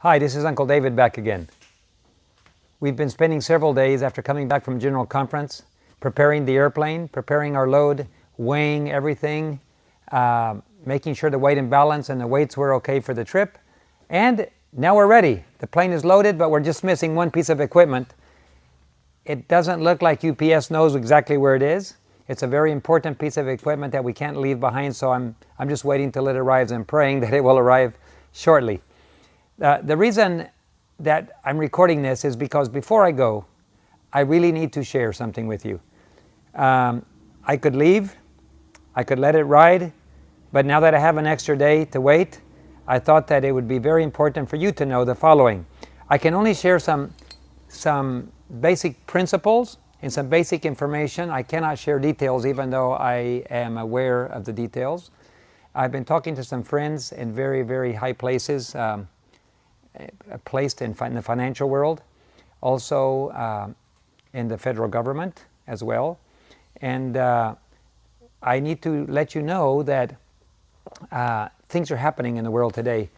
Hi, this is Uncle David back again. We've been spending several days after coming back from General Conference, preparing the airplane, preparing our load, weighing everything, making sure the weight and balance and the weights were okay for the trip. And now we're ready. The plane is loaded, but we're just missing one piece of equipment. It doesn't look like UPS knows exactly where it is. It's a very important piece of equipment that we can't leave behind, so I'm just waiting till it arrives and praying that it will arrive shortly. The reason that I'm recording this is because before I go, I really need to share something with you. I could leave, I could let it ride, but now that I have an extra day to wait, I thought that it would be very important for you to know the following. I can only share some basic principles and some basic information. I cannot share details even though I am aware of the details. I've been talking to some friends in very, very high places, placed in the financial world, also in the federal government as well. And I need to let you know that things are happening in the world today.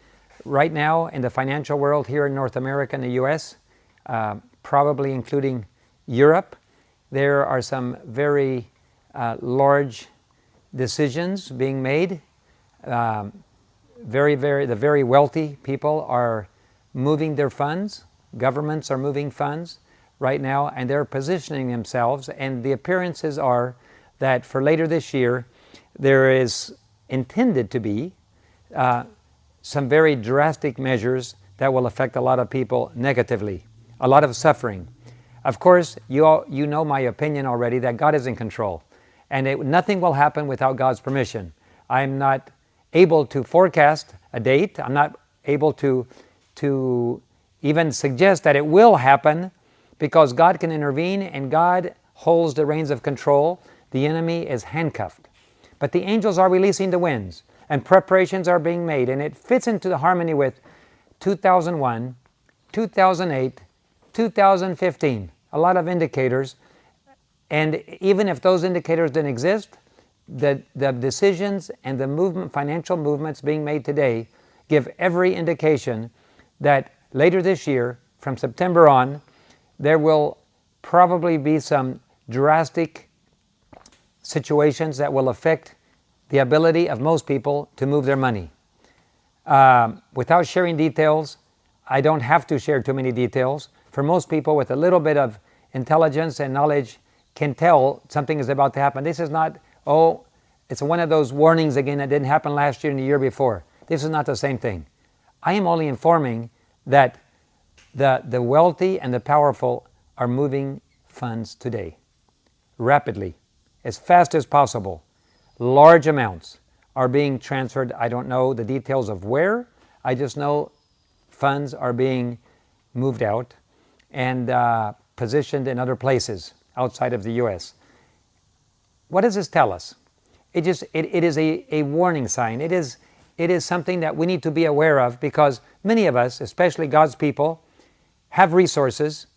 Right now in the financial world here in North America and the US, probably including Europe, there are some very large decisions being made. The very wealthy people are moving their funds. Governments are moving funds right now, and they're positioning themselves, and the appearances are that for later this year there is intended to be some very drastic measures that will affect a lot of people negatively, a lot of suffering. Of course, you know my opinion already that God is in control, and nothing will happen without God's permission. I'm not able to forecast a date. I'm not able to even suggest that it will happen, because God can intervene and God holds the reins of control. The enemy is handcuffed. But the angels are releasing the winds and preparations are being made, and it fits into the harmony with 2001, 2008, 2015. A lot of indicators. And even if those indicators didn't exist, the decisions and the movement, financial movements being made today give every indication that later this year, from September on, there will probably be some drastic situations that will affect the ability of most people to move their money. Without sharing details, I don't have to share too many details. For most people with a little bit of intelligence and knowledge can tell something is about to happen. This is not, it's one of those warnings again that didn't happen last year and the year before. This is not the same thing. I am only informing that the wealthy and the powerful are moving funds today, rapidly, as fast as possible. Large amounts are being transferred. I don't know the details of where. I just know funds are being moved out and positioned in other places outside of the U.S. What does this tell us? It is a warning sign. It is something that we need to be aware of, because many of us, especially God's people, have resources.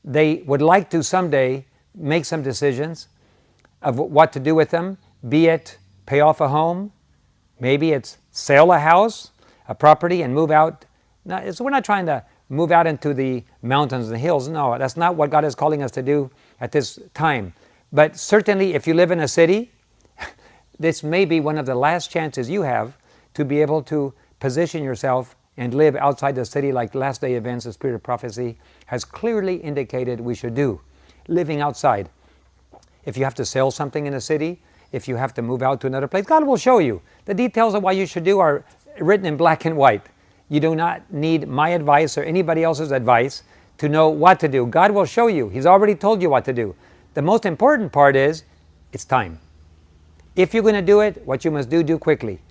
They would like to someday make some decisions of what to do with them, be it pay off a home, maybe it's sell a house, a property, and move out. Now, so we're not trying to move out into the mountains and the hills. No, that's not what God is calling us to do at this time. But certainly if you live in a city, this may be one of the last chances you have to be able to position yourself and live outside the city, like last day events, the Spirit of Prophecy has clearly indicated we should do. Living outside. If you have to sell something in a city, if you have to move out to another place, God will show you. The details of what you should do are written in black and white. You do not need my advice or anybody else's advice to know what to do. God will show you. He's already told you what to do. The most important part is, it's time. If you're going to do it, what you must do quickly.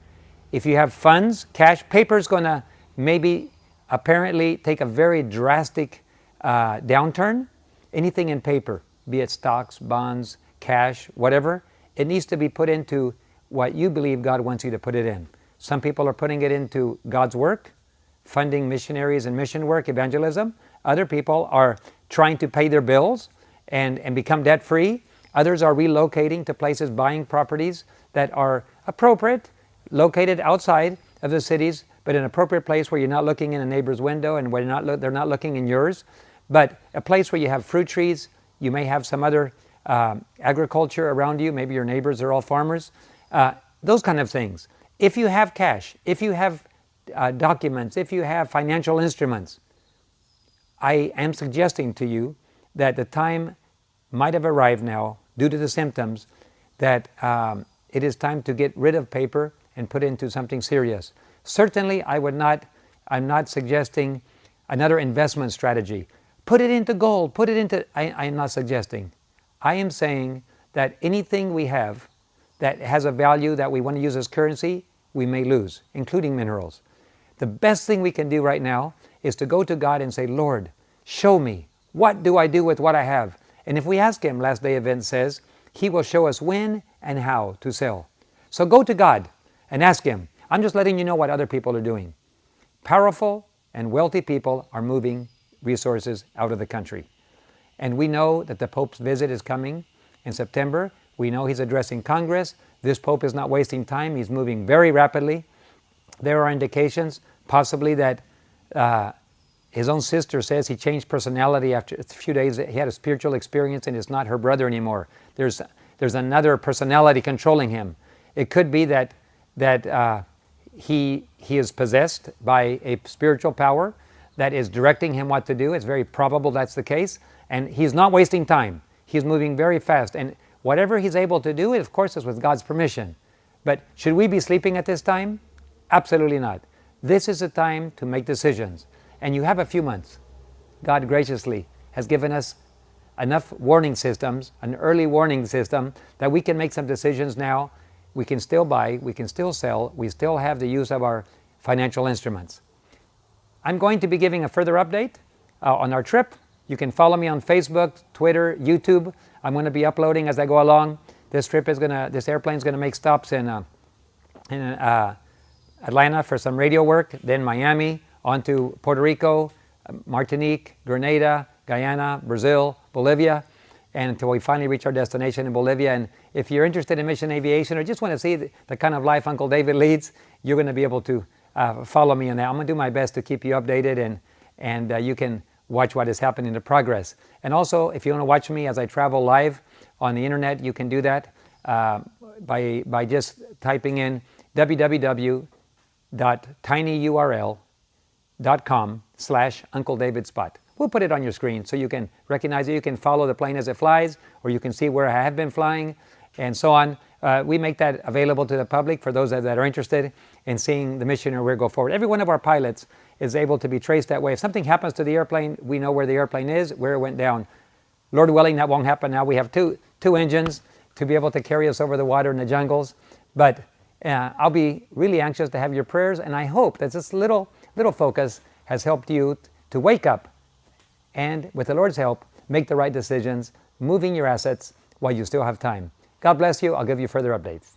If you have funds, cash, paper is going to maybe apparently take a very drastic downturn. Anything in paper, be it stocks, bonds, cash, whatever, it needs to be put into what you believe God wants you to put it in. Some people are putting it into God's work, funding missionaries and mission work, evangelism. Other people are trying to pay their bills and become debt-free. Others are relocating to places, buying properties that are appropriate, located outside of the cities, but an appropriate place where you're not looking in a neighbor's window and where they're not looking in yours, but a place where you have fruit trees. You may have some other agriculture around you. Maybe your neighbors are all farmers. Those kind of things. If you have cash, if you have documents, if you have financial instruments, I am suggesting to you that the time might have arrived now, due to the symptoms, that it is time to get rid of paper and put into something serious. Certainly, I'm not suggesting another investment strategy. Put it into gold, I am not suggesting. I am saying that anything we have that has a value that we want to use as currency, we may lose, including minerals. The best thing we can do right now is to go to God and say, Lord, show me, what do I do with what I have? And if we ask Him, Last Day Event says, He will show us when and how to sell. So go to God and ask Him. I'm just letting you know what other people are doing. Powerful and wealthy people are moving resources out of the country. And we know that the Pope's visit is coming in September. We know he's addressing Congress. This Pope is not wasting time. He's moving very rapidly. There are indications, possibly, that his own sister says he changed personality after a few days. He had a spiritual experience and is not her brother anymore. There's another personality controlling him. It could be that he is possessed by a spiritual power that is directing him what to do. It's very probable that's the case. And he's not wasting time. He's moving very fast. And whatever he's able to do, of course, is with God's permission. But should we be sleeping at this time? Absolutely not. This is a time to make decisions. And you have a few months. God graciously has given us enough warning systems, an early warning system, that we can make some decisions now. We can still buy, we can still sell, we still have the use of our financial instruments. I'm going to be giving a further update on our trip. You can follow me on Facebook, Twitter, YouTube. I'm going to be uploading as I go along. This airplane is going to make stops in Atlanta for some radio work, then Miami, on to Puerto Rico, Martinique, Grenada, Guyana, Brazil, Bolivia, and until we finally reach our destination in Bolivia. And if you're interested in mission aviation or just want to see the kind of life Uncle David leads, you're going to be able to follow me on that. I'm going to do my best to keep you updated, and you can watch what is happening to progress. And also, if you want to watch me as I travel live on the internet, you can do that by just typing in www.tinyurl.com/UncleDavidSpot. We'll put it on your screen so you can recognize it. You can follow the plane as it flies, or you can see where I have been flying, and so on. We make that available to the public for those that are interested in seeing the mission or where we go forward. Every one of our pilots is able to be traced that way. If something happens to the airplane, we know where the airplane is, where it went down. Lord willing, that won't happen now. We have two engines to be able to carry us over the water in the jungles. But I'll be really anxious to have your prayers, and I hope that this little focus has helped you to wake up and, with the Lord's help, make the right decisions, moving your assets while you still have time. God bless you. I'll give you further updates.